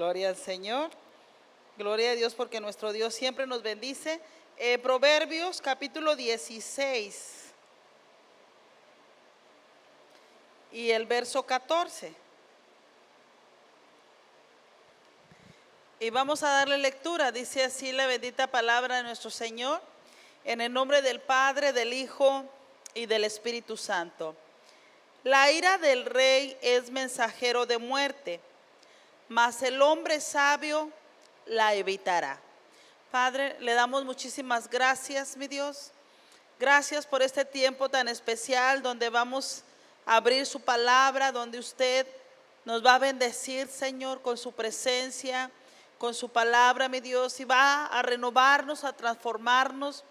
Gloria al Señor. Gloria a Dios porque nuestro Dios siempre nos bendice. Proverbios capítulo 16 y el verso 14. Y vamos a darle lectura. Dice así la bendita palabra de nuestro Señor, en el nombre del Padre, del Hijo y del Espíritu Santo. La ira del rey es mensajero de muerte, mas el hombre sabio la evitará. Padre, le damos muchísimas gracias, mi Dios. Gracias por este tiempo tan especial donde vamos a abrir su palabra, donde usted nos va a bendecir, Señor, con su presencia, con su palabra, mi Dios, y va a renovarnos, a transformarnos.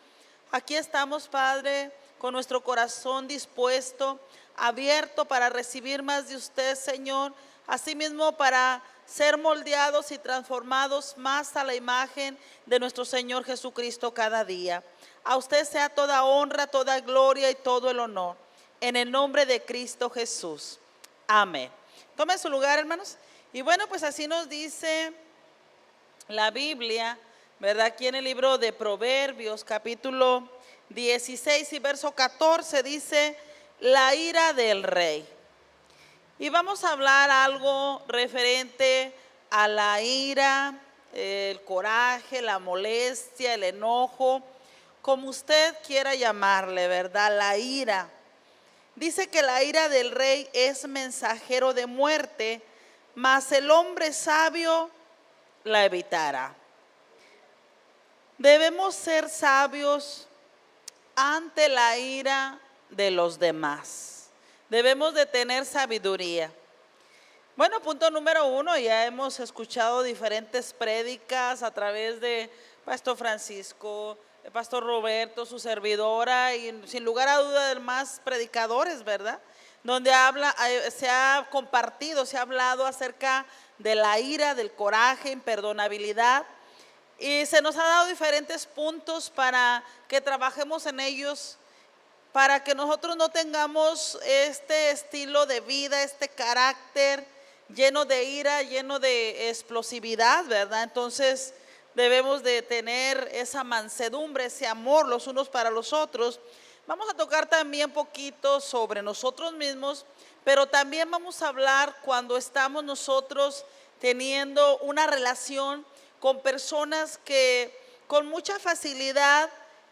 Aquí estamos, Padre, con nuestro corazón dispuesto, abierto para recibir más de usted, Señor. Asimismo, para ser moldeados y transformados más a la imagen de nuestro Señor Jesucristo cada día. A usted sea toda honra, toda gloria y todo el honor. En el nombre de Cristo Jesús. Amén. Tomen su lugar, hermanos. Y bueno, pues así nos dice la Biblia, ¿verdad? Aquí en el libro de Proverbios, capítulo 16 y verso 14, dice: la ira del rey. Y vamos a hablar algo referente a la ira, el coraje, la molestia, el enojo, como usted quiera llamarle, ¿verdad? La ira. Dice que la ira del rey es mensajero de muerte, mas el hombre sabio la evitará. Debemos ser sabios ante la ira de los demás. Debemos de tener sabiduría. Bueno, punto número 1, ya hemos escuchado diferentes prédicas a través de Pastor Francisco, de Pastor Roberto, su servidora, y sin lugar a duda de más predicadores, ¿verdad? Donde se ha compartido, se ha hablado acerca de la ira, del coraje, imperdonabilidad. Y se nos ha dado diferentes puntos para que trabajemos en ellos, para que nosotros no tengamos este estilo de vida, este carácter lleno de ira, lleno de explosividad, ¿verdad? Entonces debemos de tener esa mansedumbre, ese amor los unos para los otros. Vamos a tocar también poquito sobre nosotros mismos, pero también vamos a hablar cuando estamos nosotros teniendo una relación con personas que con mucha facilidad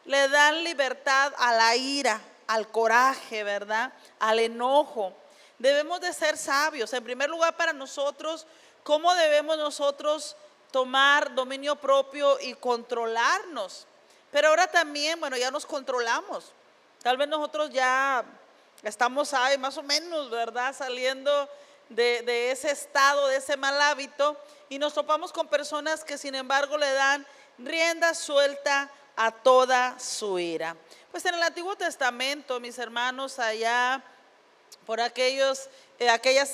le dan libertad a la ira, al coraje, ¿verdad? Al enojo. Debemos de ser sabios. En primer lugar, para nosotros, ¿cómo debemos nosotros tomar dominio propio y controlarnos? Pero ahora también, bueno, ya nos controlamos. Tal vez nosotros ya estamos ahí más o menos, ¿verdad? Saliendo de ese estado, de ese mal hábito, y nos topamos con personas que sin embargo le dan rienda suelta a toda su ira. Pues en el Antiguo Testamento, mis hermanos, allá por aquellas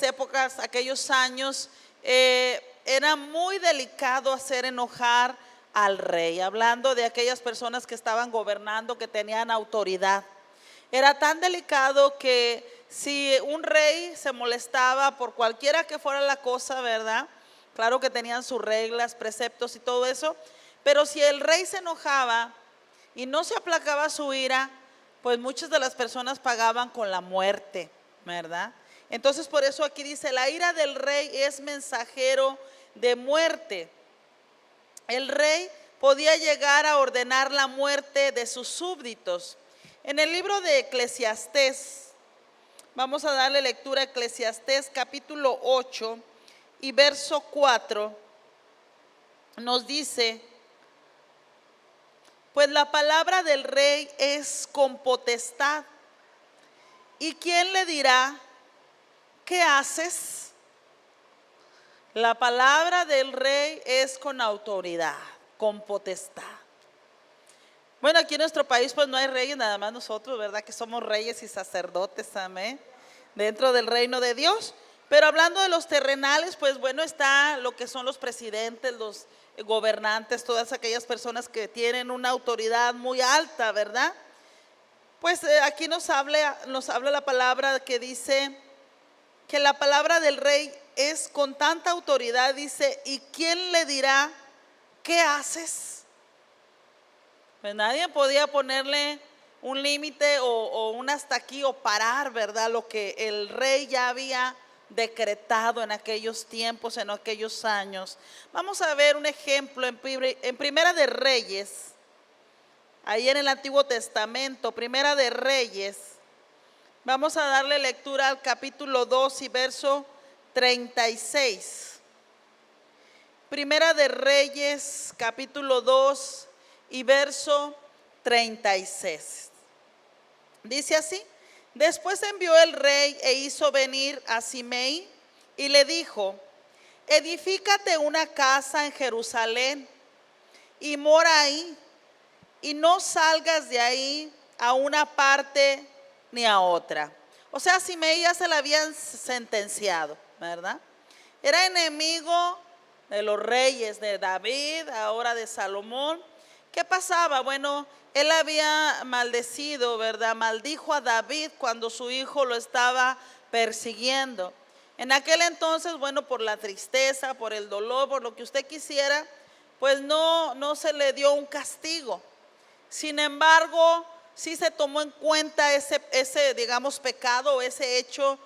épocas, aquellos años, era muy delicado hacer enojar al rey, hablando de aquellas personas que estaban gobernando, que tenían autoridad. Era tan delicado que si un rey se molestaba por cualquiera que fuera la cosa, ¿verdad? Claro que tenían sus reglas, preceptos y todo eso, pero si el rey se enojaba y no se aplacaba su ira, pues muchas de las personas pagaban con la muerte, ¿verdad? Entonces por eso aquí dice: la ira del rey es mensajero de muerte. El rey podía llegar a ordenar la muerte de sus súbditos. En el libro de Eclesiastés, vamos a darle lectura a Eclesiastés capítulo 8 y verso 4, nos dice: pues la palabra del rey es con potestad, ¿y quién le dirá qué haces? La palabra del rey es con autoridad, con potestad. Bueno, aquí en nuestro país pues no hay reyes, nada más nosotros, ¿verdad? Que somos reyes y sacerdotes, amén, dentro del reino de Dios. Pero hablando de los terrenales, pues bueno, está lo que son los presidentes, los gobernantes, todas aquellas personas que tienen una autoridad muy alta, ¿verdad? Pues aquí nos habla la palabra que dice que la palabra del rey es con tanta autoridad, dice, ¿y quién le dirá qué haces? Pues nadie podía ponerle un límite o un hasta aquí o parar, ¿verdad? Lo que el rey ya había decretado en aquellos tiempos, en aquellos años. Vamos a ver un ejemplo en Primera de Reyes, ahí en el Antiguo Testamento, Primera de Reyes. Vamos a darle lectura al capítulo 2 y verso 36. Primera de Reyes, capítulo 2 y verso 36. Dice así: después envió el rey e hizo venir a Simei y le dijo: edifícate una casa en Jerusalén y mora ahí, y no salgas de ahí a una parte ni a otra. O sea, Simei ya se la habían sentenciado, ¿verdad? Era enemigo de los reyes, de David, ahora de Salomón. ¿Qué pasaba? Bueno, él había maldecido, ¿verdad? Maldijo a David cuando su hijo lo estaba persiguiendo. En aquel entonces, bueno, por la tristeza, por el dolor, por lo que usted quisiera, pues no se le dio un castigo. Sin embargo, sí se tomó en cuenta ese digamos, pecado, ese hecho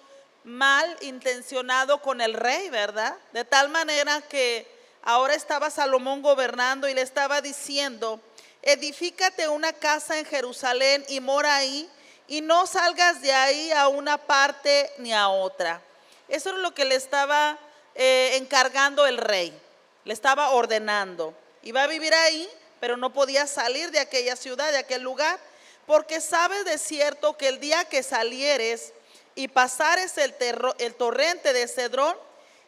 mal intencionado con el rey, ¿verdad? De tal manera que ahora estaba Salomón gobernando y le estaba diciendo: edifícate una casa en Jerusalén y mora ahí, y no salgas de ahí a una parte ni a otra. Eso es lo que le estaba encargando el rey, le estaba ordenando. Iba a vivir ahí, pero no podía salir de aquella ciudad, de aquel lugar, porque sabes de cierto que el día que salieres y pasares el torrente de Cedrón,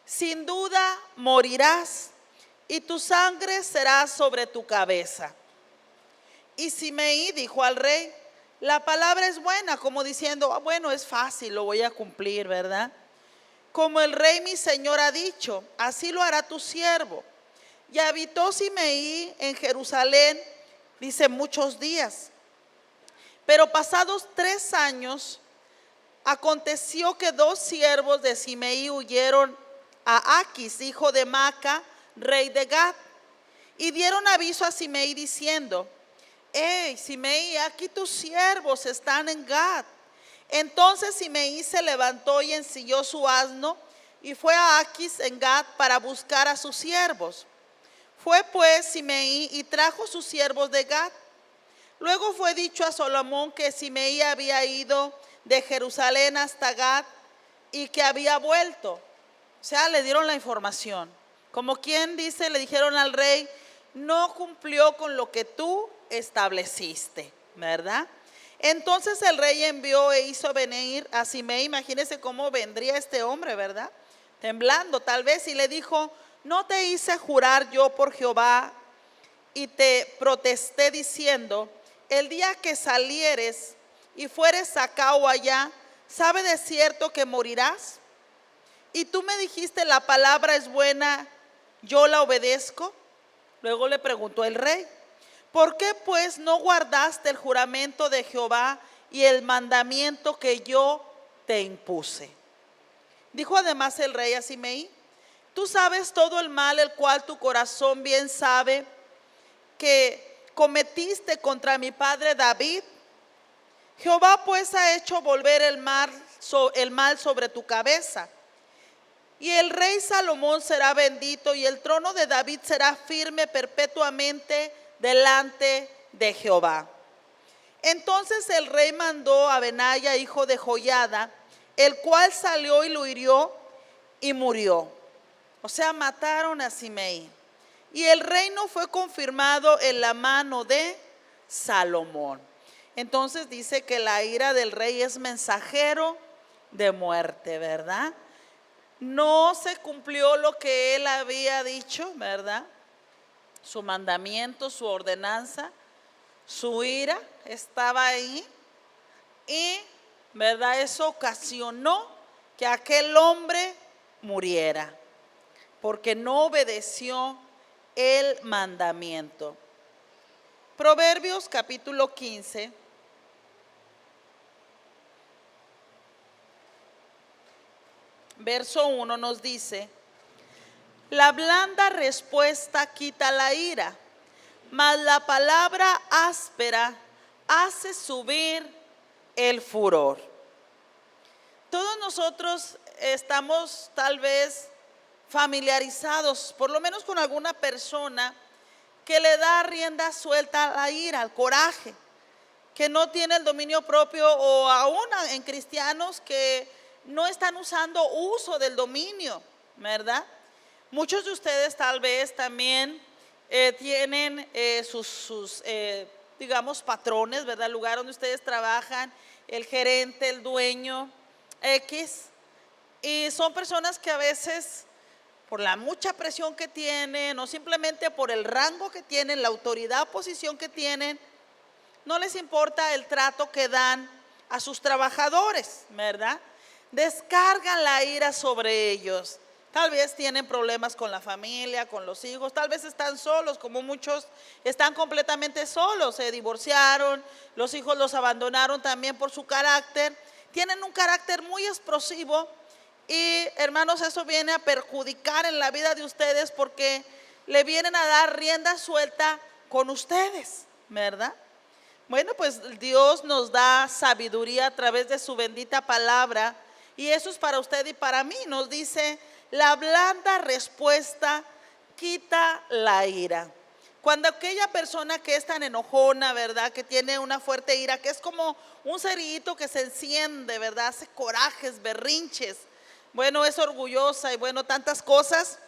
sin duda morirás, y tu sangre será sobre tu cabeza. Y Simei dijo al rey: la palabra es buena, como diciendo, bueno, es fácil, lo voy a cumplir, ¿verdad? Como el rey mi señor ha dicho, así lo hará tu siervo. Y habitó Simei en Jerusalén, dice, muchos días. Pero pasados 3 años, aconteció que 2 siervos de Simei huyeron a Aquis, hijo de Maca, rey de Gad, y dieron aviso a Simei diciendo: hey, Simei, aquí tus siervos están en Gad. Entonces Simei se levantó y ensilló su asno y fue a Aquis en Gad para buscar a sus siervos. Fue pues Simei y trajo sus siervos de Gad. Luego fue dicho a Salomón que Simei había ido de Jerusalén hasta Gad y que había vuelto. O sea, le dieron la información. Como quien dice, le dijeron al rey: no cumplió con lo que tú estableciste, ¿verdad? Entonces el rey envió e hizo venir a Simei. Imagínense cómo vendría este hombre, ¿verdad? Temblando tal vez, y le dijo: no te hice jurar yo por Jehová y te protesté diciendo: el día que salieres y fueres acá o allá, ¿sabe de cierto que morirás? Y tú me dijiste: la palabra es buena, yo la obedezco. Luego le preguntó el rey: ¿por qué pues no guardaste el juramento de Jehová y el mandamiento que yo te impuse? Dijo además el rey a Simei: tú sabes todo el mal el cual tu corazón bien sabe que cometiste contra mi padre David. Jehová pues ha hecho volver el mal sobre tu cabeza. Y el rey Salomón será bendito, y el trono de David será firme perpetuamente delante de Jehová. Entonces el rey mandó a Benaya, hijo de Joiada, el cual salió y lo hirió y murió. O sea, mataron a Simei. Y el reino fue confirmado en la mano de Salomón. Entonces dice que la ira del rey es mensajero de muerte, ¿verdad? No se cumplió lo que él había dicho, ¿verdad? Su mandamiento, su ordenanza, su ira estaba ahí, y, ¿verdad?, eso ocasionó que aquel hombre muriera, porque no obedeció el mandamiento. Proverbios capítulo 15. verso 1 nos dice: la blanda respuesta quita la ira, mas la palabra áspera hace subir el furor. Todos nosotros estamos tal vez familiarizados, por lo menos con alguna persona que le da rienda suelta a la ira, al coraje, que no tiene el dominio propio, o aún en cristianos que no están usando uso del dominio, ¿verdad? Muchos de ustedes tal vez también tienen sus digamos, patrones, ¿verdad? El lugar donde ustedes trabajan, el gerente, el dueño, X. Y son personas que a veces, por la mucha presión que tienen, o simplemente por el rango que tienen, la autoridad, posición que tienen, no les importa el trato que dan a sus trabajadores, ¿verdad? Descargan la ira sobre ellos. Tal vez tienen problemas con la familia, con los hijos, tal vez están solos, como muchos están completamente solos, se divorciaron, los hijos los abandonaron también por su carácter, tienen un carácter muy explosivo y, hermanos, eso viene a perjudicar en la vida de ustedes porque le vienen a dar rienda suelta con ustedes, ¿verdad? Bueno, pues Dios nos da sabiduría a través de su bendita palabra, y eso es para usted y para mí. Nos dice: la blanda respuesta quita la ira. Cuando aquella persona que es tan enojona, ¿verdad?, que tiene una fuerte ira, que es como un cerillito que se enciende, ¿verdad?, hace corajes, berrinches, bueno, es orgullosa y bueno, tantas cosas.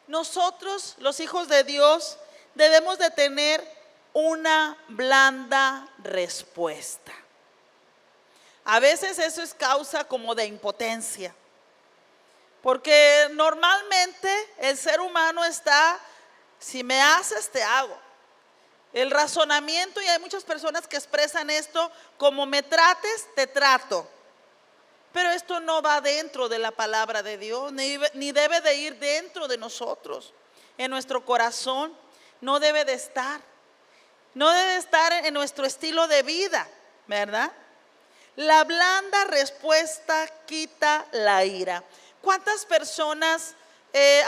Nosotros, los hijos de Dios, debemos de tener una blanda respuesta. A veces eso es causa como de impotencia, porque normalmente el ser humano está: si me haces, te hago. El razonamiento, y hay muchas personas que expresan esto como: me trates, te trato. Pero esto no va dentro de la palabra de Dios, ni debe de ir dentro de nosotros, en nuestro corazón. No debe de estar. No debe estar en nuestro estilo de vida, ¿verdad? La blanda respuesta quita la ira. ¿Cuántas personas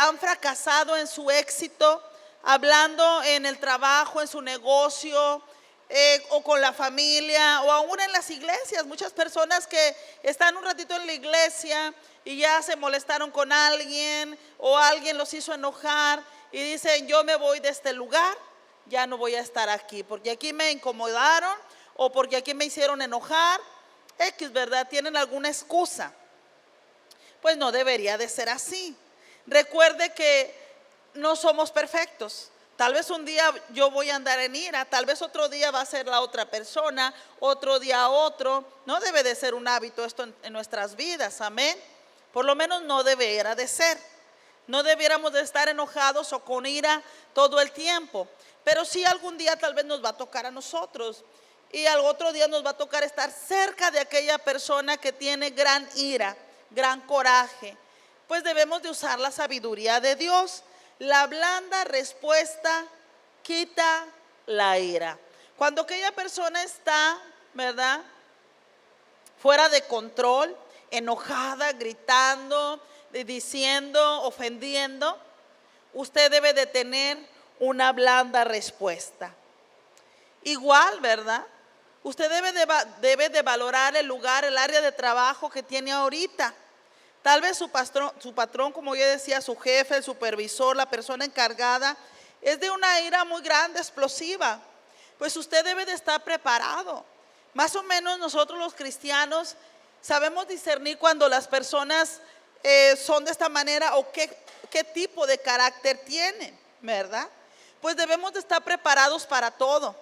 han fracasado en su éxito, hablando en el trabajo, en su negocio, o con la familia, o aún en las iglesias? Muchas personas que están un ratito en la iglesia y ya se molestaron con alguien, o alguien los hizo enojar y dicen: yo me voy de este lugar, ya no voy a estar aquí, porque aquí me incomodaron, o porque aquí me hicieron enojar, X, ¿verdad? Tienen alguna excusa. Pues no debería de ser así. Recuerde que no somos perfectos. Tal vez un día yo voy a andar en ira, tal vez otro día va a ser la otra persona, otro día otro. No debe de ser un hábito esto en nuestras vidas, amén. Por lo menos no debería de ser. No debiéramos de estar enojados o con ira todo el tiempo. Pero sí, algún día tal vez nos va a tocar a nosotros, y al otro día nos va a tocar estar cerca de aquella persona que tiene gran ira, gran coraje. Pues debemos de usar la sabiduría de Dios. La blanda respuesta quita la ira. Cuando aquella persona está, ¿verdad?, fuera de control, enojada, gritando, diciendo, ofendiendo, usted debe de tener una blanda respuesta. Igual, ¿verdad? Usted debe de valorar el lugar, el área de trabajo que tiene ahorita. Tal vez su patrón, como yo decía, su jefe, el supervisor, la persona encargada, es de una ira muy grande, explosiva. Pues usted debe de estar preparado. Más o menos nosotros los cristianos sabemos discernir cuando las personas son de esta manera, o qué tipo de carácter tienen, ¿verdad? Pues debemos de estar preparados para todo,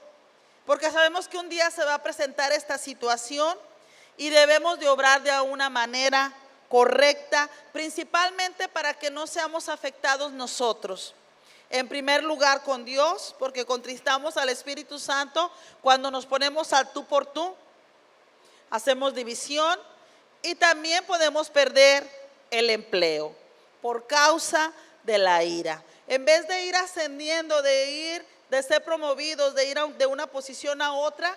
porque sabemos que un día se va a presentar esta situación y debemos de obrar de una manera correcta, principalmente para que no seamos afectados nosotros. En primer lugar con Dios, porque contristamos al Espíritu Santo cuando nos ponemos al tú por tú, hacemos división, y también podemos perder el empleo por causa de la ira. En vez de ir ascendiendo, de ser promovidos, de ir de una posición a otra,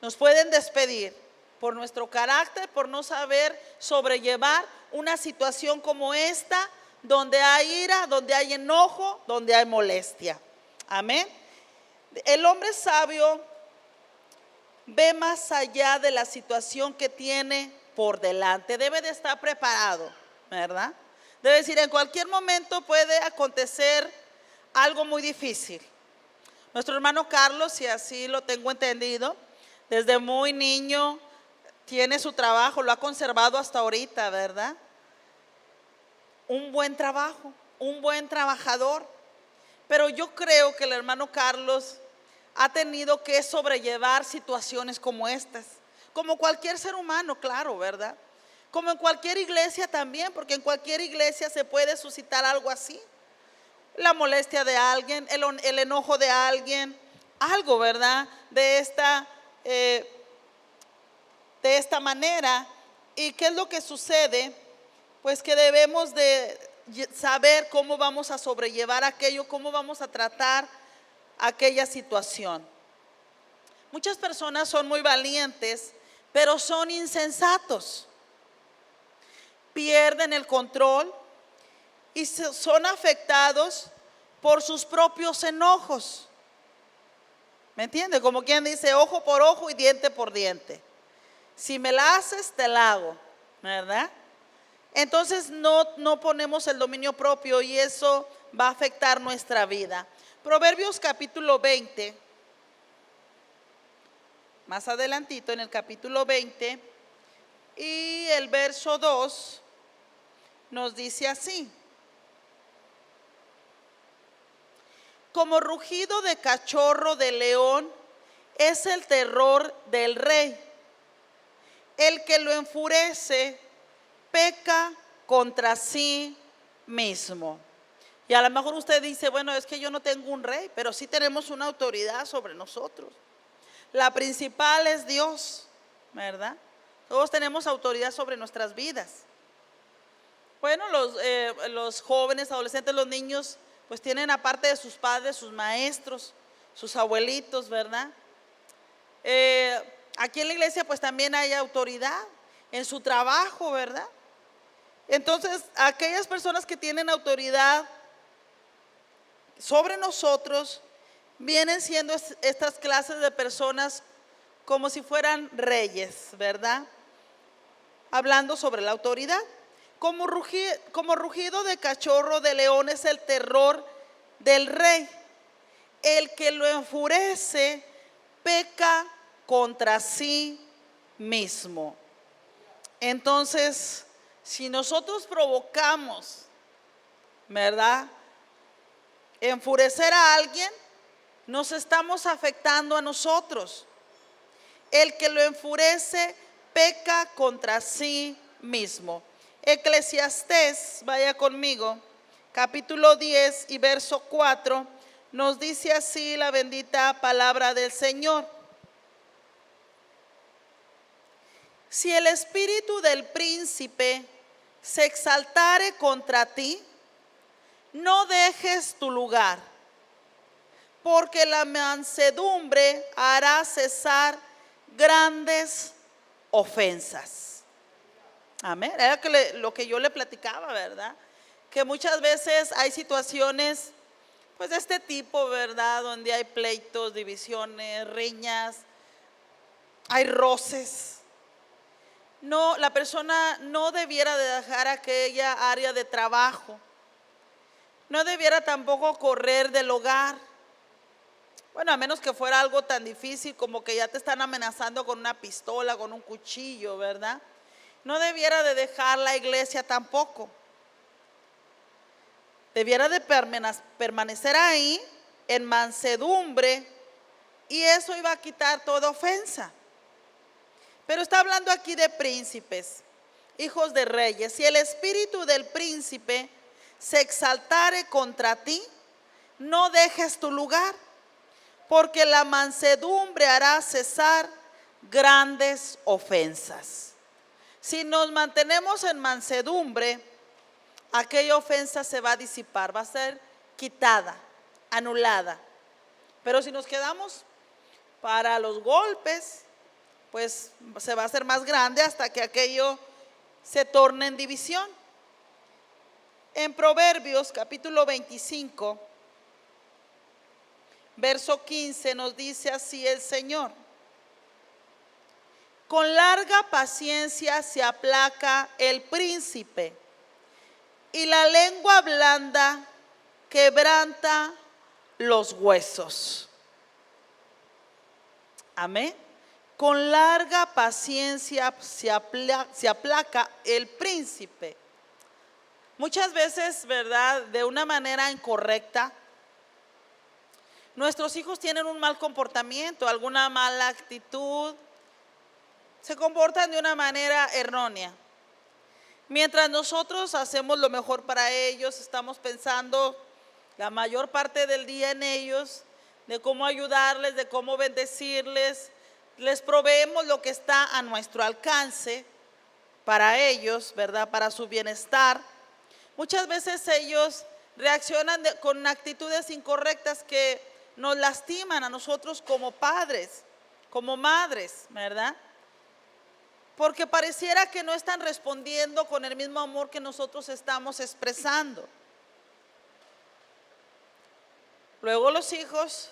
nos pueden despedir por nuestro carácter, por no saber sobrellevar una situación como esta, donde hay ira, donde hay enojo, donde hay molestia. Amén. El hombre sabio ve más allá de la situación que tiene por delante. Debe de estar preparado, ¿verdad? Debe decir, en cualquier momento puede acontecer algo muy difícil. Nuestro hermano Carlos, si así lo tengo entendido, desde muy niño tiene su trabajo, lo ha conservado hasta ahorita, ¿verdad? Un buen trabajo, un buen trabajador. Pero yo creo que el hermano Carlos ha tenido que sobrellevar situaciones como estas, como cualquier ser humano, claro, ¿verdad? Como en cualquier iglesia también, porque en cualquier iglesia se puede suscitar algo así. La molestia de alguien, el enojo de alguien, algo, ¿verdad? De esta manera. ¿Y qué es lo que sucede? Pues que debemos de saber cómo vamos a sobrellevar aquello, cómo vamos a tratar aquella situación. Muchas personas son muy valientes, pero son insensatos. Pierden el control y son afectados por sus propios enojos. ¿Me entiende? Como quien dice, ojo por ojo y diente por diente. Si me la haces, te la hago, ¿verdad? Entonces no ponemos el dominio propio y eso va a afectar nuestra vida. Proverbios capítulo 20, más adelantito en el capítulo 20 y el verso 2 nos dice así: como rugido de cachorro de león es el terror del rey. El que lo enfurece peca contra sí mismo. Y a lo mejor usted dice, bueno, es que yo no tengo un rey, pero sí tenemos una autoridad sobre nosotros. La principal es Dios, ¿verdad? Todos tenemos autoridad sobre nuestras vidas. Bueno, los jóvenes, adolescentes, los niños, pues tienen aparte de sus padres, sus maestros, sus abuelitos, ¿verdad? Aquí en la iglesia pues también hay autoridad en su trabajo, ¿verdad? Entonces, aquellas personas que tienen autoridad sobre nosotros vienen siendo estas clases de personas como si fueran reyes, ¿verdad? Hablando sobre la autoridad. Como rugido de cachorro de león es el terror del rey. El que lo enfurece peca contra sí mismo. Entonces, si nosotros provocamos, ¿verdad?, enfurecer a alguien, nos estamos afectando a nosotros. El que lo enfurece peca contra sí mismo. Eclesiastés, vaya conmigo, capítulo 10 y verso 4, nos dice así la bendita palabra del Señor. Si el espíritu del príncipe se exaltare contra ti, no dejes tu lugar, porque la mansedumbre hará cesar grandes ofensas. Amén. Era lo que yo le platicaba, ¿verdad? Que muchas veces hay situaciones pues de este tipo, ¿verdad? Donde hay pleitos, divisiones, riñas, hay roces. No, la persona no debiera de dejar aquella área de trabajo. No debiera tampoco correr del hogar. Bueno, a menos que fuera algo tan difícil como que ya te están amenazando con una pistola, con un cuchillo, ¿verdad? No debiera de dejar la iglesia tampoco. Debiera de permanecer ahí en mansedumbre y eso iba a quitar toda ofensa. Pero está hablando aquí de príncipes, hijos de reyes. Si el espíritu del príncipe se exaltare contra ti, no dejes tu lugar, porque la mansedumbre hará cesar grandes ofensas. Si nos mantenemos en mansedumbre, aquella ofensa se va a disipar, va a ser quitada, anulada. Pero si nos quedamos para los golpes, pues se va a hacer más grande hasta que aquello se torne en división. En Proverbios capítulo 25, verso 15 nos dice así el Señor: con larga paciencia se aplaca el príncipe, y la lengua blanda quebranta los huesos. Amén. Con larga paciencia se aplaca el príncipe. Muchas veces, ¿verdad?, de una manera incorrecta, nuestros hijos tienen un mal comportamiento, alguna mala actitud, se comportan de una manera errónea. Mientras nosotros hacemos lo mejor para ellos, estamos pensando la mayor parte del día en ellos, de cómo ayudarles, de cómo bendecirles, les proveemos lo que está a nuestro alcance para ellos, ¿verdad?, para su bienestar. Muchas veces ellos reaccionan con actitudes incorrectas que nos lastiman a nosotros como padres, como madres, ¿verdad? Porque pareciera que no están respondiendo con el mismo amor que nosotros estamos expresando. Luego los hijos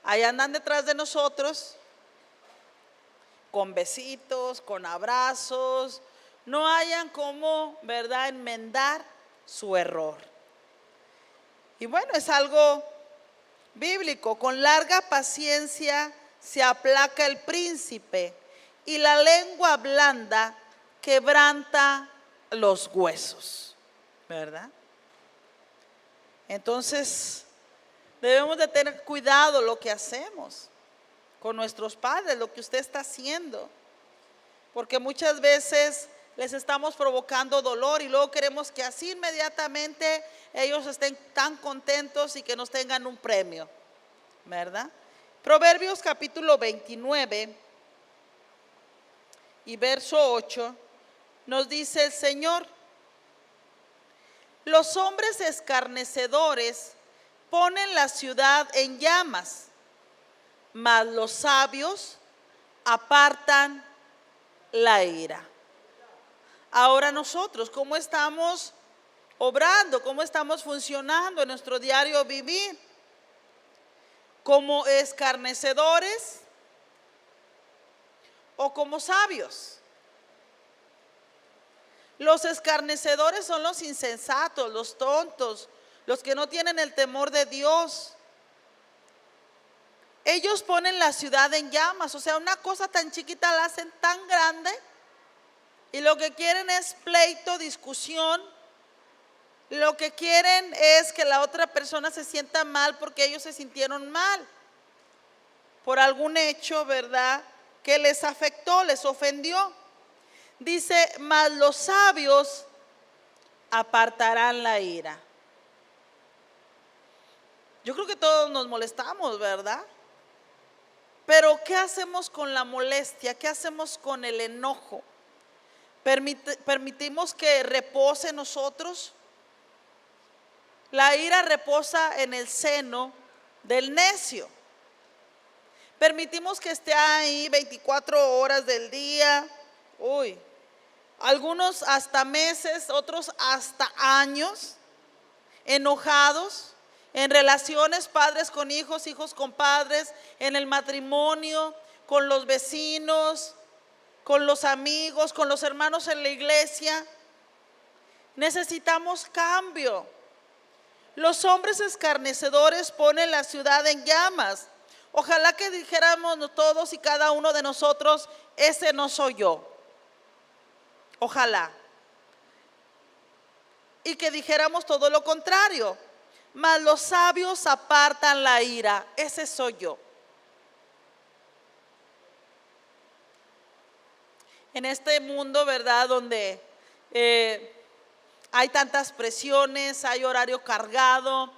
ahí andan detrás de nosotros con besitos, con abrazos, no hayan cómo, ¿verdad?, enmendar su error. Y bueno, es algo bíblico. Con larga paciencia se aplaca el príncipe, y la lengua blanda quebranta los huesos, ¿verdad? Entonces, debemos de tener cuidado lo que hacemos con nuestros padres, lo que usted está haciendo, porque muchas veces les estamos provocando dolor y luego queremos que así inmediatamente ellos estén tan contentos y que nos tengan un premio, ¿verdad? Proverbios capítulo 29 y verso 8 nos dice el Señor: los hombres escarnecedores ponen la ciudad en llamas, mas los sabios apartan la ira. Ahora nosotros, ¿cómo estamos obrando? ¿Cómo estamos funcionando en nuestro diario vivir? ¿Como escarnecedores o como sabios? Los escarnecedores son los insensatos, los tontos, los que no tienen el temor de Dios. Ellos ponen la ciudad en llamas, o sea, una cosa tan chiquita la hacen tan grande y lo que quieren es pleito, discusión. Lo que quieren es que la otra persona se sienta mal porque ellos se sintieron mal por algún hecho, ¿verdad?, que les afectó, les ofendió. Dice: mas los sabios apartarán la ira. Yo creo que todos nos molestamos, ¿verdad? Pero ¿qué hacemos con la molestia? ¿Qué hacemos con el enojo? ¿Permitimos que repose en nosotros? La ira reposa en el seno del necio. Permitimos que esté ahí 24 horas del día. Algunos hasta meses, otros hasta años, enojados en relaciones, padres con hijos, hijos con padres, en el matrimonio, con los vecinos, con los amigos, con los hermanos en la iglesia. Necesitamos cambio. Los hombres escarnecedores ponen la ciudad en llamas. Ojalá que dijéramos todos y cada uno de nosotros: ese no soy yo. Ojalá. Y que dijéramos todo lo contrario: mas los sabios apartan la ira. Ese soy yo. En este mundo, ¿verdad?, donde hay tantas presiones, hay horario cargado,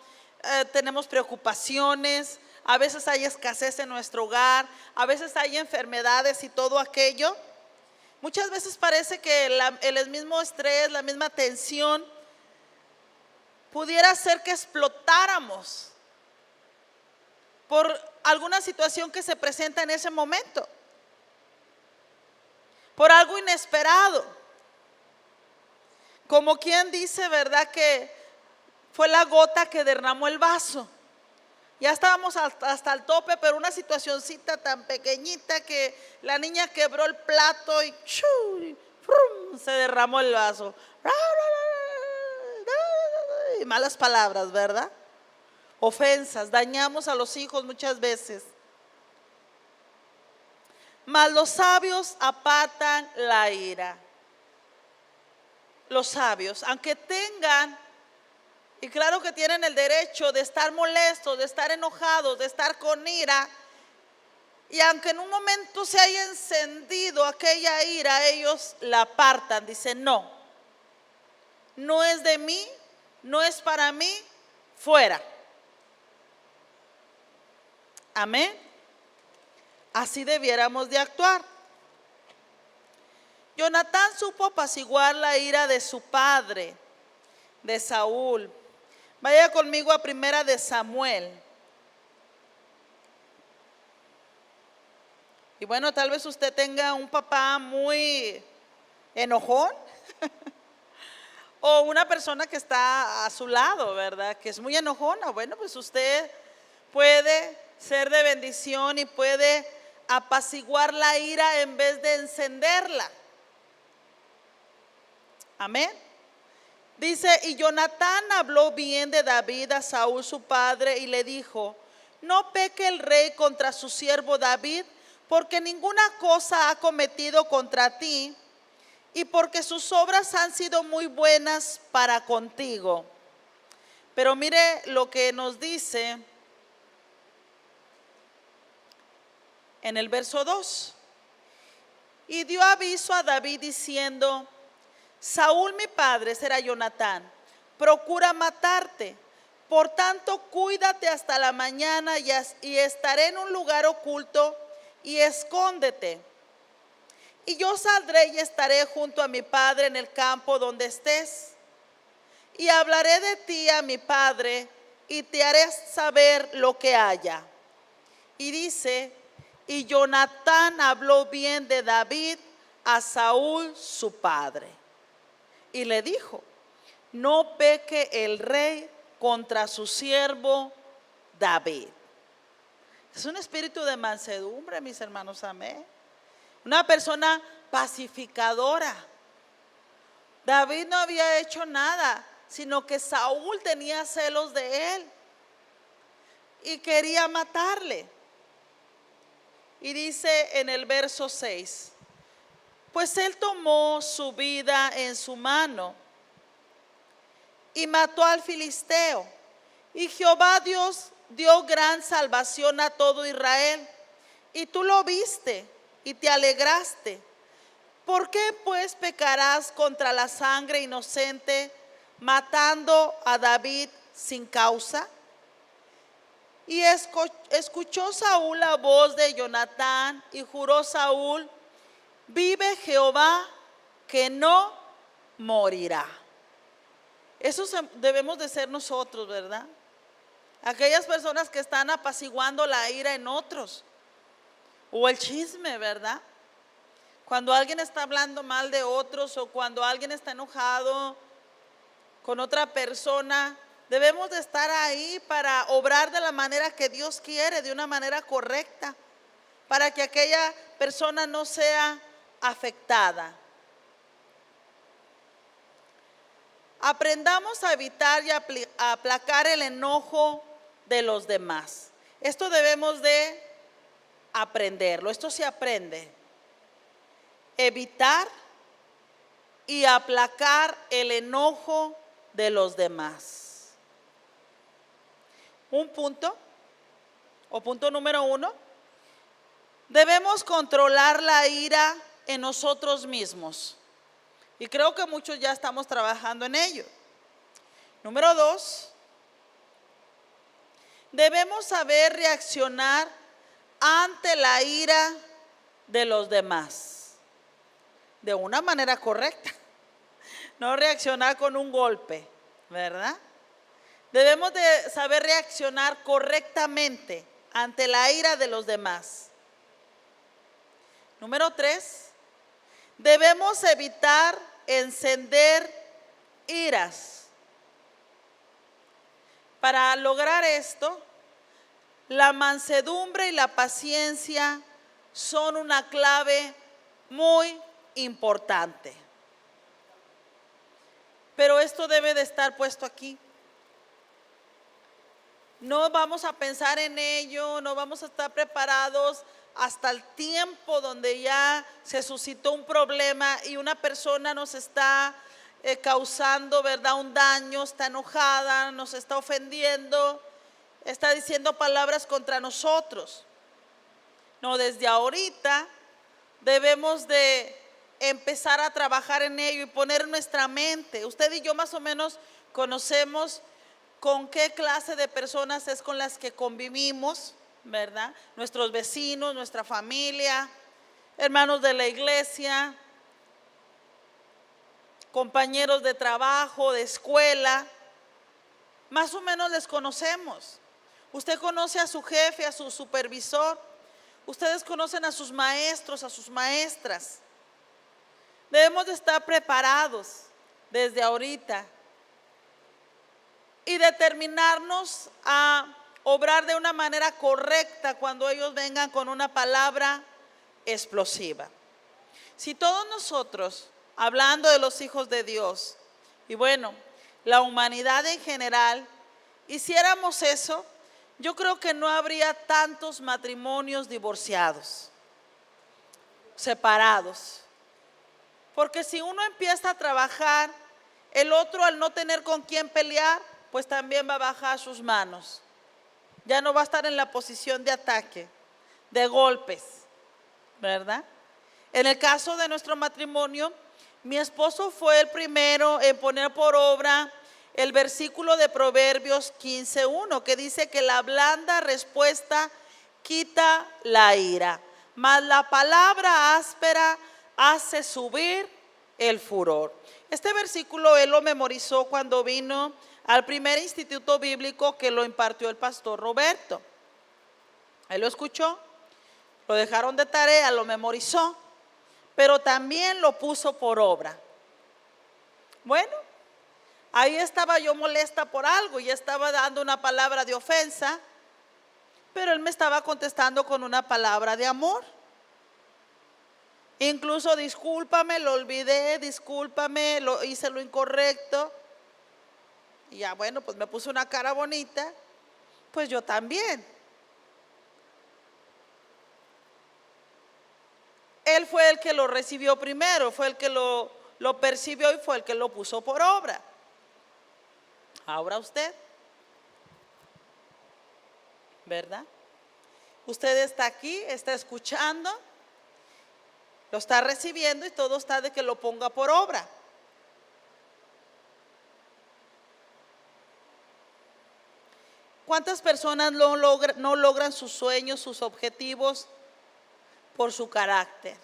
tenemos preocupaciones, a veces hay escasez en nuestro hogar, a veces hay enfermedades y todo aquello. Muchas veces parece que el mismo estrés, la misma tensión pudiera hacer que explotáramos por alguna situación que se presenta en ese momento. por algo inesperado. Como quien dice, ¿verdad? Que fue la gota que derramó el vaso. Ya estábamos hasta el tope, pero una situacioncita tan pequeñita que la niña quebró el plato y ¡frum! Se derramó el vaso. Y malas palabras, ¿verdad? Ofensas, dañamos a los hijos muchas veces. Mas los sabios apartan la ira. Los sabios, aunque tengan, y claro que tienen el derecho de estar molestos, de estar enojados, de estar con ira, y aunque en un momento se haya encendido aquella ira, ellos la apartan, dicen no, no es de mí, no es para mí, fuera. Amén. Así debiéramos de actuar. Jonatán supo apaciguar la ira de su padre, de Saúl. Vaya conmigo a Primera de Samuel. Y bueno, tal vez usted tenga un papá muy enojón o una persona que está a su lado, ¿verdad? Que es muy enojona. Bueno, pues usted puede ser de bendición y puede apaciguar la ira en vez de encenderla. Amén. Dice, y Jonatán habló bien de David a Saúl su padre y le dijo, no peque el rey contra su siervo David, porque ninguna cosa ha cometido contra ti y porque sus obras han sido muy buenas para contigo. Pero mire lo que nos dice en el verso 2. Y dio aviso a David diciendo, Saúl mi padre, será Jonatán, procura matarte. Por tanto, cuídate hasta la mañana y estaré en un lugar oculto y escóndete. Y yo saldré y estaré junto a mi padre en el campo donde estés. Y hablaré de ti a mi padre y te haré saber lo que haya. Y dice, y Jonatán habló bien de David a Saúl su padre. Y le dijo, no peque el rey contra su siervo David. Es un espíritu de mansedumbre, mis hermanos, amén. Una persona pacificadora. David no había hecho nada, sino que Saúl tenía celos de él y quería matarle. Y dice en el verso 6, pues él tomó su vida en su mano y mató al filisteo. Y Jehová Dios dio gran salvación a todo Israel. Y tú lo viste y te alegraste. ¿Por qué pues pecarás contra la sangre inocente, matando a David sin causa? Y escuchó Saúl la voz de Jonatán y juró Saúl, vive Jehová que no morirá. Eso debemos de ser nosotros, ¿verdad? Aquellas personas que están apaciguando la ira en otros. O el chisme, ¿verdad? Cuando alguien está hablando mal de otros o cuando alguien está enojado con otra persona, debemos de estar ahí para obrar de la manera que Dios quiere, de una manera correcta, para que aquella persona no sea afectada. Aprendamos a evitar y a aplacar el enojo de los demás. Esto debemos de aprenderlo, esto se aprende. Evitar y aplacar el enojo de los demás. Un punto, o punto número 1, debemos controlar la ira en nosotros mismos. Y creo que muchos ya estamos trabajando en ello. Número 2, debemos saber reaccionar ante la ira de los demás de una manera correcta. No reaccionar con un golpe, ¿verdad? Debemos de saber reaccionar correctamente ante la ira de los demás. Número 3, Debemos evitar encender iras. Para lograr esto, la mansedumbre y la paciencia son una clave muy importante. Pero esto debe de estar puesto aquí. No vamos a pensar en ello, no vamos a estar preparados hasta el tiempo donde ya se suscitó un problema y una persona nos está causando, ¿verdad?, un daño, está enojada, nos está ofendiendo, está diciendo palabras contra nosotros. No, desde ahorita debemos de empezar a trabajar en ello y poner nuestra mente. Usted y yo más o menos conocemos con qué clase de personas es con las que convivimos, ¿verdad? Nuestros vecinos, nuestra familia, hermanos de la iglesia, compañeros de trabajo, de escuela, más o menos les conocemos. Usted conoce a su jefe, a su supervisor, ustedes conocen a sus maestros, a sus maestras. Debemos de estar preparados desde ahorita y determinarnos a obrar de una manera correcta cuando ellos vengan con una palabra explosiva. Si todos nosotros, hablando de los hijos de Dios, y bueno, la humanidad en general, hiciéramos eso, yo creo que no habría tantos matrimonios divorciados, separados. Porque si uno empieza a trabajar, el otro al no tener con quién pelear, pues también va a bajar sus manos. Ya no va a estar en la posición de ataque, de golpes, ¿verdad? En el caso de nuestro matrimonio, mi esposo fue el primero en poner por obra el versículo de Proverbios 15:1, que dice que la blanda respuesta quita la ira, mas la palabra áspera hace subir el furor. Este versículo él lo memorizó cuando vino al primer instituto bíblico que lo impartió el pastor Roberto. Él lo escuchó, lo dejaron de tarea, lo memorizó, pero también lo puso por obra. Bueno, ahí estaba yo molesta por algo, ya estaba dando una palabra de ofensa, pero él me estaba contestando con una palabra de amor. Incluso discúlpame, lo olvidé, discúlpame, hice lo incorrecto. Y ya bueno, pues me puso una cara bonita, pues yo también. Él fue el que lo recibió primero, fue el que lo percibió y fue el que lo puso por obra. Ahora usted, ¿verdad? Usted está aquí, está escuchando, lo está recibiendo y todo está de que lo ponga por obra. ¿Cuántas personas no logran sus sueños, sus objetivos por su carácter?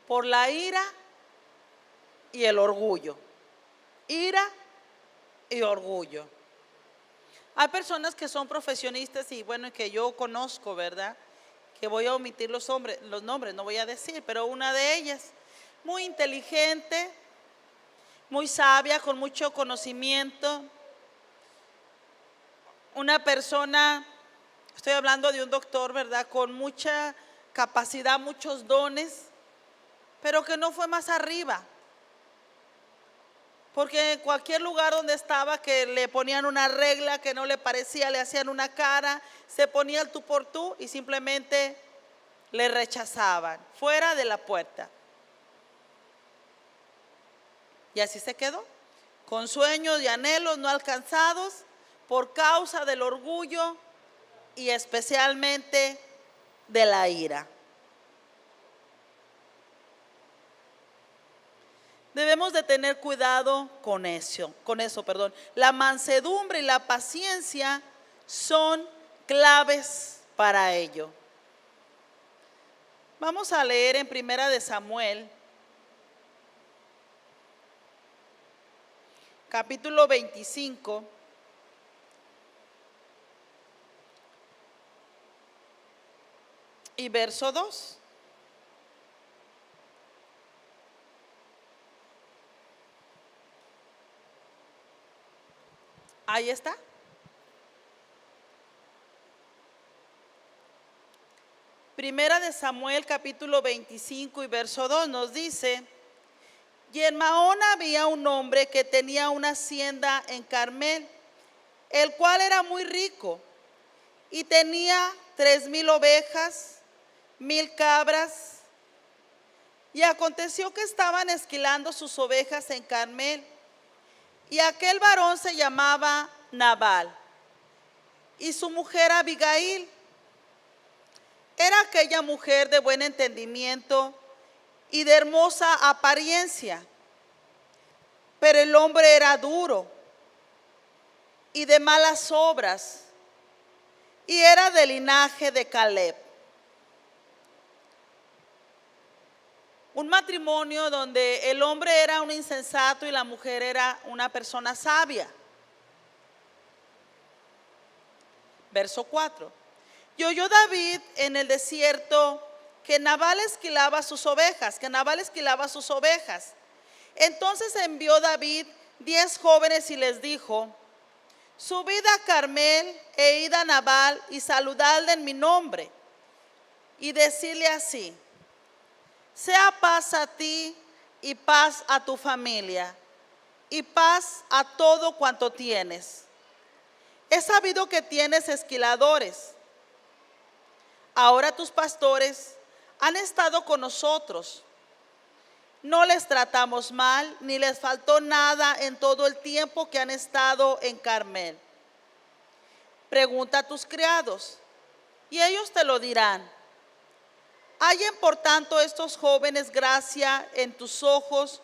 Por la ira y el orgullo. Ira y orgullo. Hay personas que son profesionistas y bueno, que yo conozco, ¿verdad? Que voy a omitir los nombres, no voy a decir, pero una de ellas, muy inteligente, muy sabia, con mucho conocimiento. Una persona, estoy hablando de un doctor, ¿verdad?, con mucha capacidad, muchos dones, pero que no fue más arriba. Porque en cualquier lugar donde estaba, que le ponían una regla que no le parecía, le hacían una cara, se ponía el tú por tú y simplemente le rechazaban, fuera de la puerta. Y así se quedó, con sueños y anhelos no alcanzados por causa del orgullo y especialmente de la ira. Debemos de tener cuidado con eso. La mansedumbre y la paciencia son claves para ello. Vamos a leer en Primera de Samuel, capítulo 25. Y verso 2. Ahí está. Primera de Samuel capítulo 25 y verso 2 nos dice: y en Maón había un hombre que tenía una hacienda en Carmel, el cual era muy rico y tenía 3,000 ovejas, 1,000 cabras. Y aconteció que estaban esquilando sus ovejas en Carmel, y aquel varón se llamaba Nabal, y su mujer Abigail. Era aquella mujer de buen entendimiento y de hermosa apariencia, pero el hombre era duro y de malas obras, y era del linaje de Caleb. Un matrimonio donde el hombre era un insensato y la mujer era una persona sabia. Verso 4. Y oyó David en el desierto que Nabal esquilaba sus ovejas, Entonces envió David 10 jóvenes y les dijo: subid a Carmel e id a Nabal y saludadle en mi nombre, y decidle así: sea paz a ti y paz a tu familia y paz a todo cuanto tienes. He sabido que tienes esquiladores. Ahora tus pastores han estado con nosotros. No les tratamos mal, ni les faltó nada en todo el tiempo que han estado en Carmel. Pregunta a tus criados, y ellos te lo dirán. Hallen por tanto estos jóvenes gracia en tus ojos,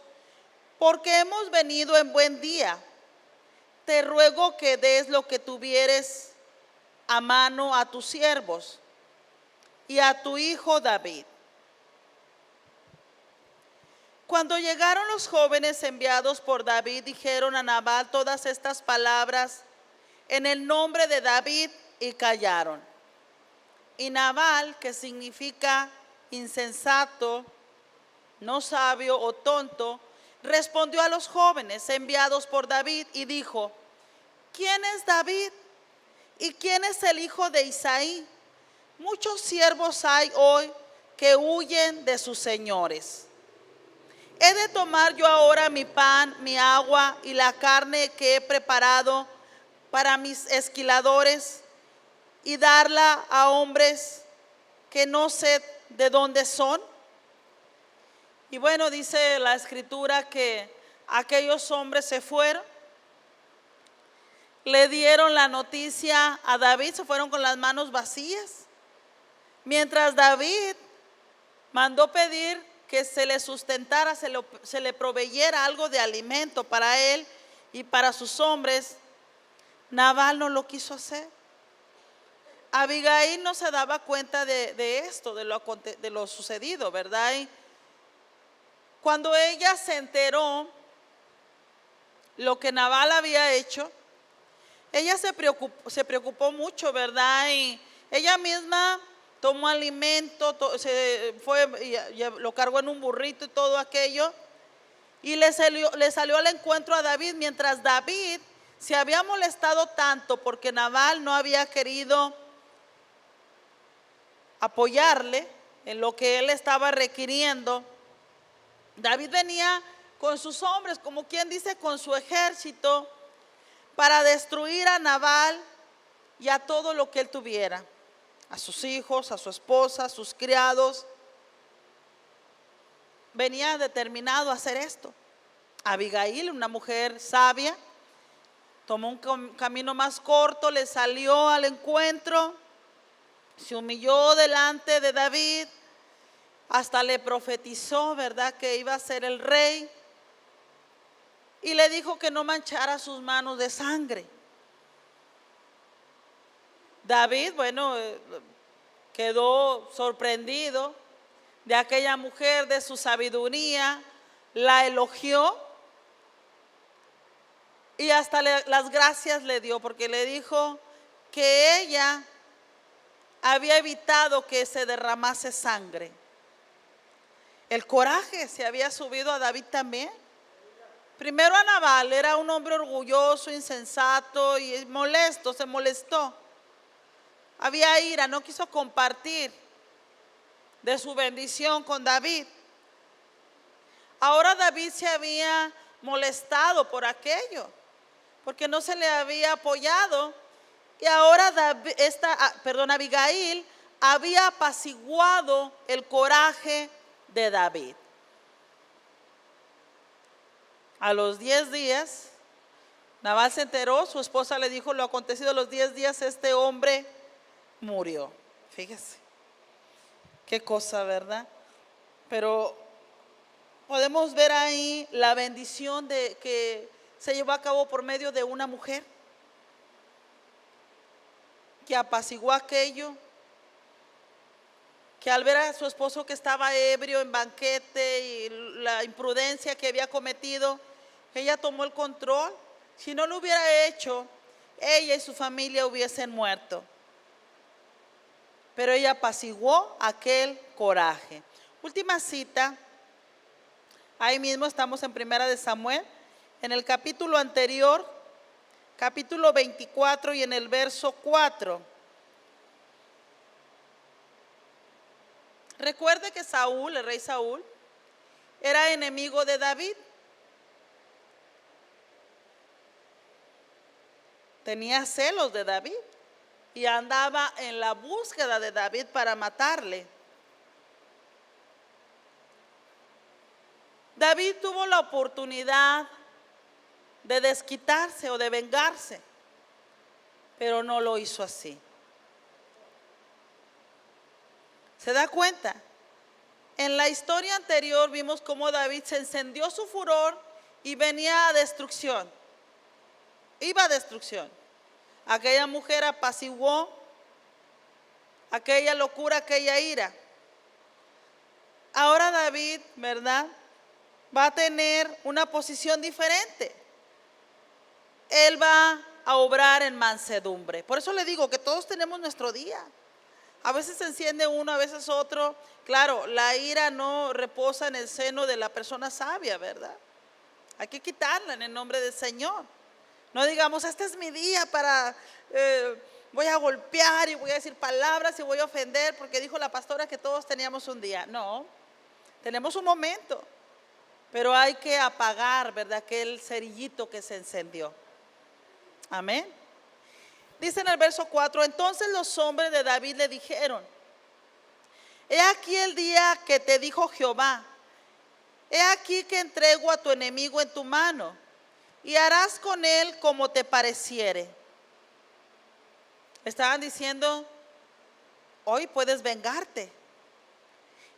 porque hemos venido en buen día. Te ruego que des lo que tuvieres a mano a tus siervos y a tu hijo David. Cuando llegaron los jóvenes enviados por David, dijeron a Nabal todas estas palabras en el nombre de David y callaron. Y Nabal, que significa insensato, no sabio o tonto, respondió a los jóvenes enviados por David y dijo: ¿quién es David? ¿Y quién es el hijo de Isaí? Muchos siervos hay hoy que huyen de sus señores. ¿He de tomar yo ahora mi pan, mi agua y la carne que he preparado para mis esquiladores y darla a hombres que no sé de dónde son? Y bueno, dice la escritura que aquellos hombres se fueron, le dieron la noticia a David, se fueron con las manos vacías. Mientras David mandó pedir que se le sustentara, se le proveyera algo de alimento para él y para sus hombres, Nabal no lo quiso hacer. Abigail no se daba cuenta de esto, de lo sucedido, ¿verdad? Y cuando ella se enteró lo que Nabal había hecho, ella se preocupó mucho, ¿verdad? Y ella misma tomó alimento, se fue, lo cargó en un burrito y todo aquello, y le salió al encuentro a David, mientras David se había molestado tanto porque Nabal no había querido apoyarle en lo que él estaba requiriendo. David venía con sus hombres, como quien dice, con su ejército, para destruir a Nabal y a todo lo que él tuviera, a sus hijos, a su esposa, a sus criados. Venía determinado a hacer esto. Abigail, una mujer sabia, tomó un camino más corto, le salió al encuentro, se humilló delante de David, hasta le profetizó, ¿verdad?, que iba a ser el rey, y le dijo que no manchara sus manos de sangre. David, bueno, quedó sorprendido de aquella mujer, de su sabiduría, la elogió y hasta las gracias le dio, porque le dijo que ella había evitado que se derramase sangre. El coraje se había subido a David también. Primero a Nabal, era un hombre orgulloso, insensato y molesto, se molestó. Había ira, no quiso compartir de su bendición con David. Ahora David se había molestado por aquello, porque no se le había apoyado. Y ahora Abigail había apaciguado el coraje de David. A los 10 días, Nabal se enteró, su esposa le dijo lo acontecido. A los 10 días este hombre murió. Fíjese, qué cosa, ¿verdad? Pero podemos ver ahí la bendición de que se llevó a cabo por medio de una mujer que apaciguó aquello, que al ver a su esposo que estaba ebrio en banquete y la imprudencia que había cometido, ella tomó el control. Si no lo hubiera hecho, ella y su familia hubiesen muerto. Pero ella apaciguó aquel coraje. Última cita, ahí mismo estamos en Primera de Samuel, en el capítulo anterior, capítulo 24 y en el verso 4. Recuerde que Saúl, el rey Saúl, era enemigo de David. Tenía celos de David y andaba en la búsqueda de David para matarle. David tuvo la oportunidad de desquitarse o de vengarse, pero no lo hizo así. ¿Se da cuenta? En la historia anterior vimos cómo David se encendió su furor y venía a destrucción. Iba a destrucción. Aquella mujer apaciguó aquella locura, aquella ira. Ahora David, ¿verdad?, va a tener una posición diferente. Él va a obrar en mansedumbre. Por eso le digo que todos tenemos nuestro día. A veces se enciende uno, a veces otro. Claro, la ira no reposa en el seno de la persona sabia, ¿verdad? Hay que quitarla en el nombre del Señor. No digamos, este es mi día para, voy a golpear y voy a decir palabras y voy a ofender porque dijo la pastora que todos teníamos un día. No, tenemos un momento, pero hay que apagar, ¿verdad?, aquel cerillito que se encendió. Amén. Dice en el verso 4, entonces los hombres de David le dijeron, he aquí el día que te dijo Jehová, he aquí que entrego a tu enemigo en tu mano, y harás con él como te pareciere. Estaban diciendo, hoy puedes vengarte.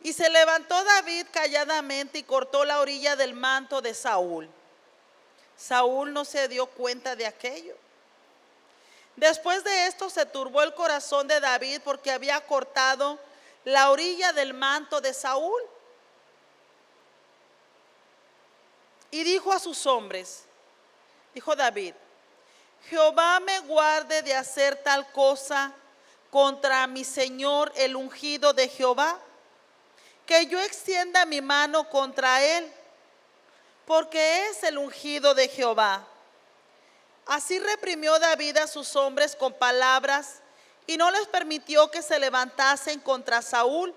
Y se levantó David calladamente y cortó la orilla del manto de Saúl. Saúl no se dio cuenta de aquello. Después de esto se turbó el corazón de David porque había cortado la orilla del manto de Saúl. Y dijo a sus hombres, dijo David, Jehová me guarde de hacer tal cosa contra mi señor el ungido de Jehová, que yo extienda mi mano contra él, porque es el ungido de Jehová. Así reprimió David a sus hombres con palabras y no les permitió que se levantasen contra Saúl.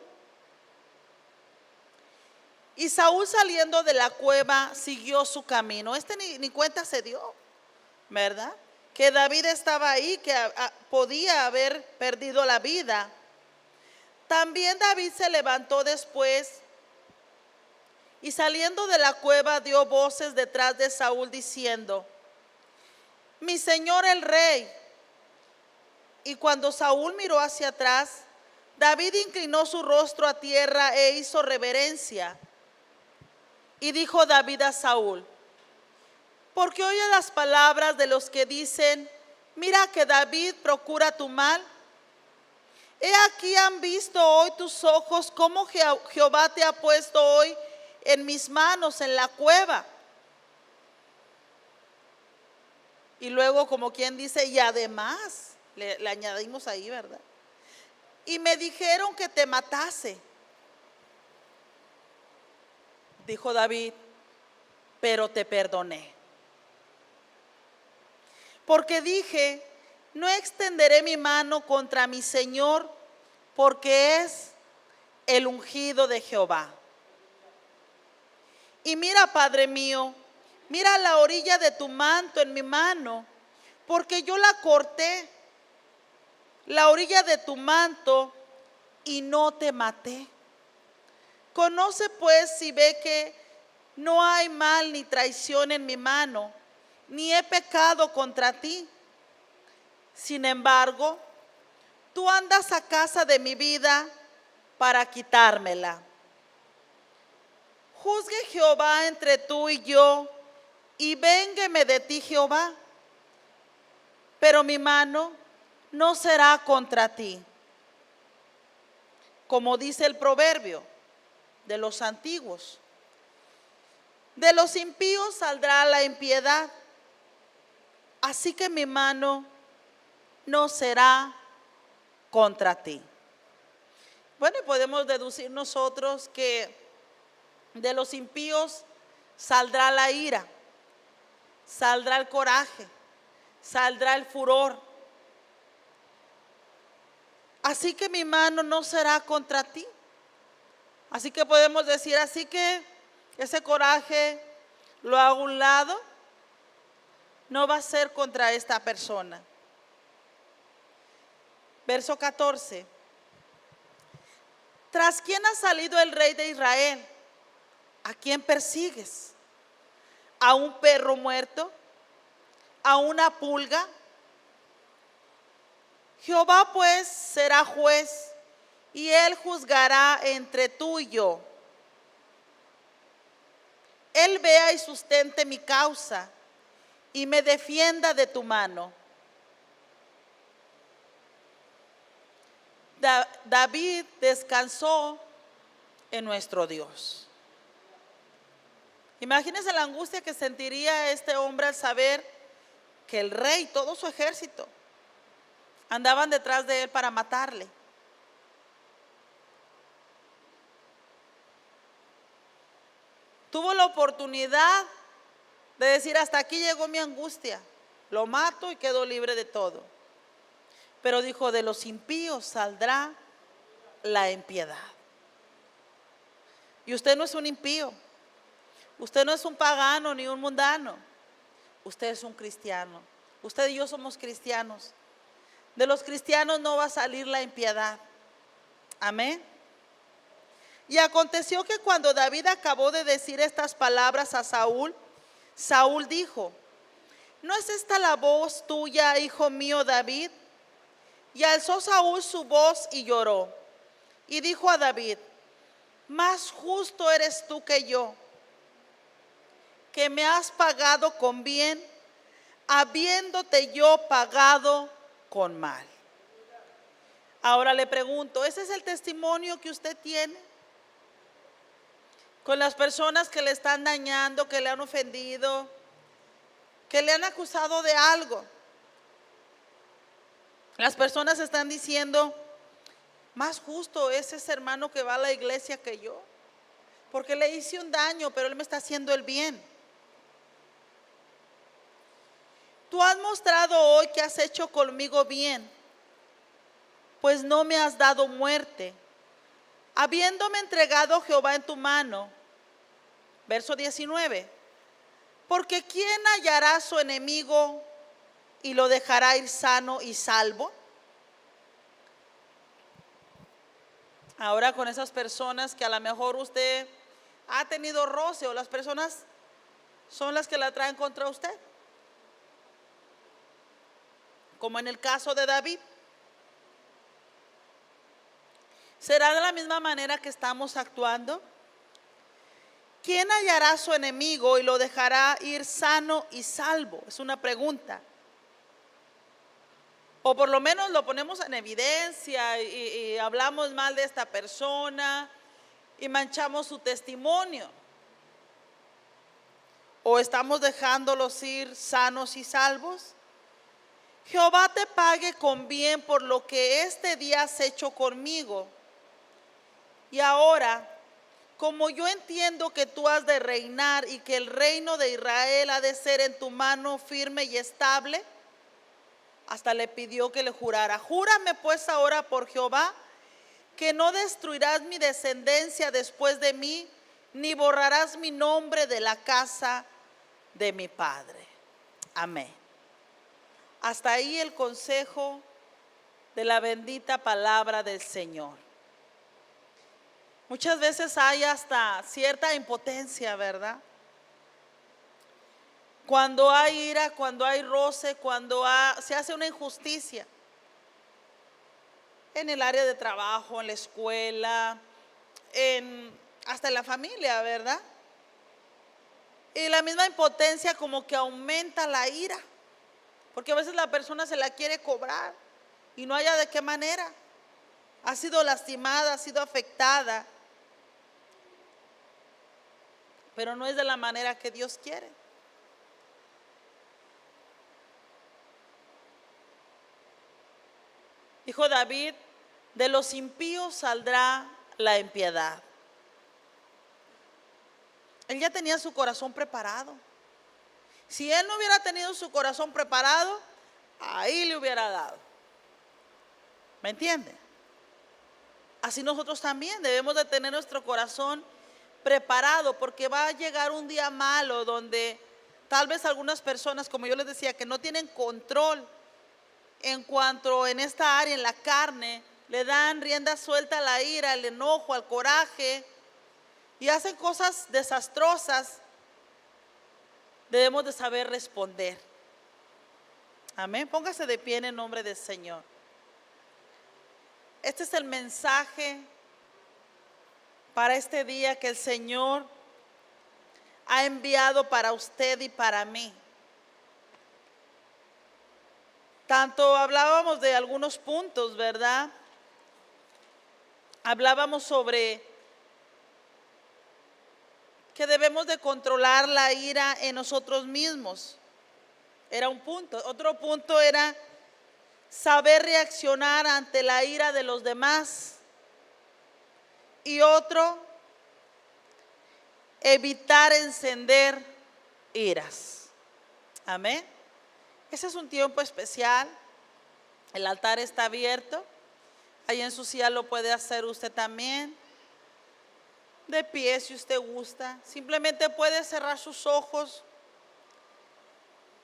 Y Saúl, saliendo de la cueva, siguió su camino. Ni cuenta se dio, ¿verdad?, que David estaba ahí, que podía haber perdido la vida. También David se levantó después y saliendo de la cueva dio voces detrás de Saúl diciendo, mi señor el rey. Y cuando Saúl miró hacia atrás, David inclinó su rostro a tierra e hizo reverencia. Y dijo David a Saúl, porque oye las palabras de los que dicen, mira que David procura tu mal. He aquí han visto hoy tus ojos cómo Jehová te ha puesto hoy en mis manos en la cueva. Y luego, como quien dice, y además, le añadimos ahí, ¿verdad? Y me dijeron que te matase. Dijo David, pero te perdoné. Porque dije, no extenderé mi mano contra mi Señor, porque es el ungido de Jehová. Y mira, Padre mío, mira la orilla de tu manto en mi mano, porque yo la corté, la orilla de tu manto, y no te maté. Conoce pues si ve que no hay mal ni traición en mi mano, ni he pecado contra ti. Sin embargo, tú andas a casa de mi vida para quitármela. Juzgue Jehová entre tú y yo, y véngueme de ti Jehová, pero mi mano no será contra ti. Como dice el proverbio de los antiguos, de los impíos saldrá la impiedad, así que mi mano no será contra ti. Bueno, podemos deducir nosotros que de los impíos saldrá la ira, saldrá el coraje, saldrá el furor. Así que mi mano no será contra ti. Así que podemos decir, así que ese coraje lo hago a un lado, no va a ser contra esta persona. Verso 14. ¿Tras quién ha salido el rey de Israel? ¿A quién persigues? ¿A un perro muerto? ¿A una pulga? Jehová pues será juez, y él juzgará entre tú y yo. Él vea y sustente mi causa, y me defienda de tu mano. David descansó en nuestro Dios. Imagínense la angustia que sentiría este hombre al saber que el rey, todo su ejército, andaban detrás de él para matarle. Tuvo la oportunidad de decir, hasta aquí llegó mi angustia, lo mato y quedo libre de todo. Pero dijo, de los impíos saldrá la impiedad. Y usted no es un impío, usted no es un pagano ni un mundano, usted es un cristiano. Usted y yo somos cristianos. De los cristianos no va a salir la impiedad. Amén. Y aconteció que cuando David acabó de decir estas palabras a Saúl, Saúl dijo, ¿no es esta la voz tuya, hijo mío David? Y alzó Saúl su voz y lloró. Y dijo a David, más justo eres tú que yo, que me has pagado con bien, habiéndote yo pagado con mal. Ahora le pregunto, ¿ese es el testimonio que usted tiene con las personas que le están dañando, que le han ofendido, que le han acusado de algo? Las personas están diciendo, más justo es ese hermano que va a la iglesia que yo, porque le hice un daño, pero él me está haciendo el bien. Tú has mostrado hoy que has hecho conmigo bien, pues no me has dado muerte, habiéndome entregado Jehová en tu mano. Verso 19. Porque ¿quién hallará a su enemigo y lo dejará ir sano y salvo? Ahora con esas personas que a lo mejor usted ha tenido roce, o las personas son las que la traen contra usted, como en el caso de David. ¿Será de la misma manera que estamos actuando? ¿Quién hallará a su enemigo y lo dejará ir sano y salvo? Es una pregunta. O por lo menos lo ponemos en evidencia y hablamos mal de esta persona y manchamos su testimonio. ¿O estamos dejándolos ir sanos y salvos? Jehová te pague con bien por lo que este día has hecho conmigo. Y ahora, como yo entiendo que tú has de reinar y que el reino de Israel ha de ser en tu mano firme y estable, hasta le pidió que le jurara. Júrame pues ahora por Jehová, que no destruirás mi descendencia después de mí, ni borrarás mi nombre de la casa de mi padre. Amén. Hasta ahí el consejo de la bendita palabra del Señor. Muchas veces hay hasta cierta impotencia, ¿verdad? Cuando hay ira, cuando hay roce, cuando se hace una injusticia en el área de trabajo, en la escuela, hasta en la familia, ¿verdad? Y la misma impotencia como que aumenta la ira, porque a veces la persona se la quiere cobrar y no haya de qué manera. Ha sido lastimada, ha sido afectada, pero no es de la manera que Dios quiere. Dijo David, de los impíos saldrá la impiedad. Él ya tenía su corazón preparado. Si él no hubiera tenido su corazón preparado, ahí le hubiera dado. ¿Me entiende? Así nosotros también debemos de tener nuestro corazón preparado, porque va a llegar un día malo donde tal vez algunas personas, como yo les decía, que no tienen control en cuanto en esta área, en la carne, le dan rienda suelta a la ira, al enojo, al coraje y hacen cosas desastrosas. Debemos de saber responder. Amén. Póngase de pie en el nombre del Señor. Este es el mensaje para este día que el Señor ha enviado para usted y para mí. Tanto hablábamos de algunos puntos, ¿verdad? Hablábamos sobre que debemos de controlar la ira en nosotros mismos. Era un punto. Otro punto era saber reaccionar ante la ira de los demás. Y otro, evitar encender iras. Amén. Ese es un tiempo especial. El altar está abierto. Ahí en su silla lo puede hacer usted también. De pie si usted gusta. Simplemente puede cerrar sus ojos.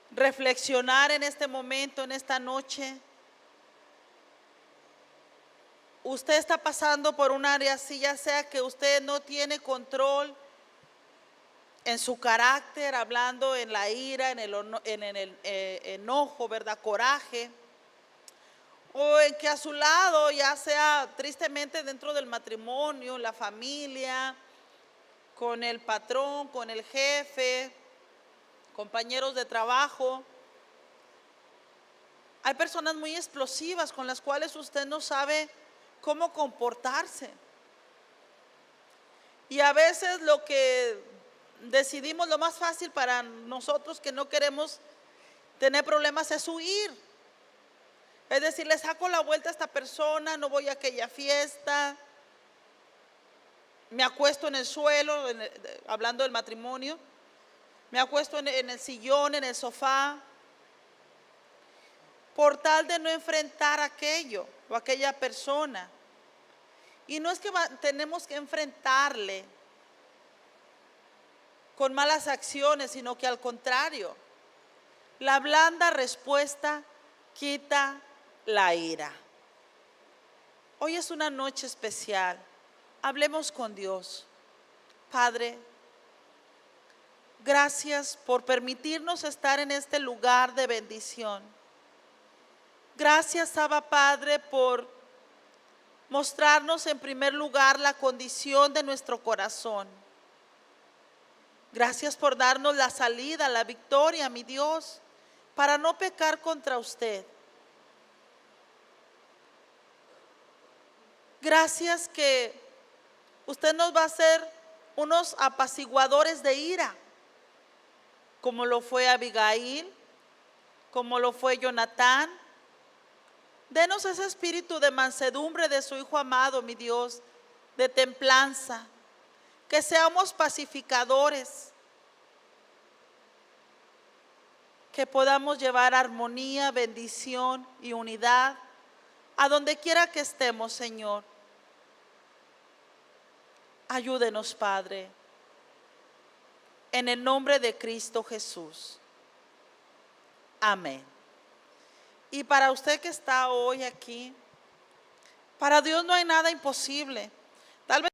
Reflexionar en este momento, en esta noche. Usted está pasando por un área así, ya sea que usted no tiene control en su carácter, hablando en la ira, en el enojo, ¿verdad? Coraje. O en que a su lado, ya sea tristemente dentro del matrimonio, la familia, con el patrón, con el jefe, compañeros de trabajo. Hay personas muy explosivas con las cuales usted no sabe cómo comportarse. Y a veces lo que decidimos, lo más fácil para nosotros que no queremos tener problemas, es huir. Es decir, le saco la vuelta a esta persona, no voy a aquella fiesta, me acuesto en el suelo, hablando del matrimonio, me acuesto en el sillón, en el sofá, por tal de no enfrentar aquello o aquella persona. Y no es que tenemos que enfrentarle con malas acciones, sino que al contrario, la blanda respuesta quita la ira. Hoy es una noche especial. Hablemos con Dios. Padre, gracias por permitirnos estar en este lugar de bendición. Gracias, Abba Padre, por mostrarnos en primer lugar la condición de nuestro corazón. Gracias por darnos la salida, la victoria, mi Dios, para no pecar contra usted. Gracias que usted nos va a hacer unos apaciguadores de ira, como lo fue Abigail, como lo fue Jonatán. Denos ese espíritu de mansedumbre de su Hijo amado, mi Dios, de templanza, que seamos pacificadores, que podamos llevar armonía, bendición y unidad a donde quiera que estemos, Señor. Ayúdenos, Padre, en el nombre de Cristo Jesús. Amén. Y para usted que está hoy aquí, para Dios no hay nada imposible. Tal vez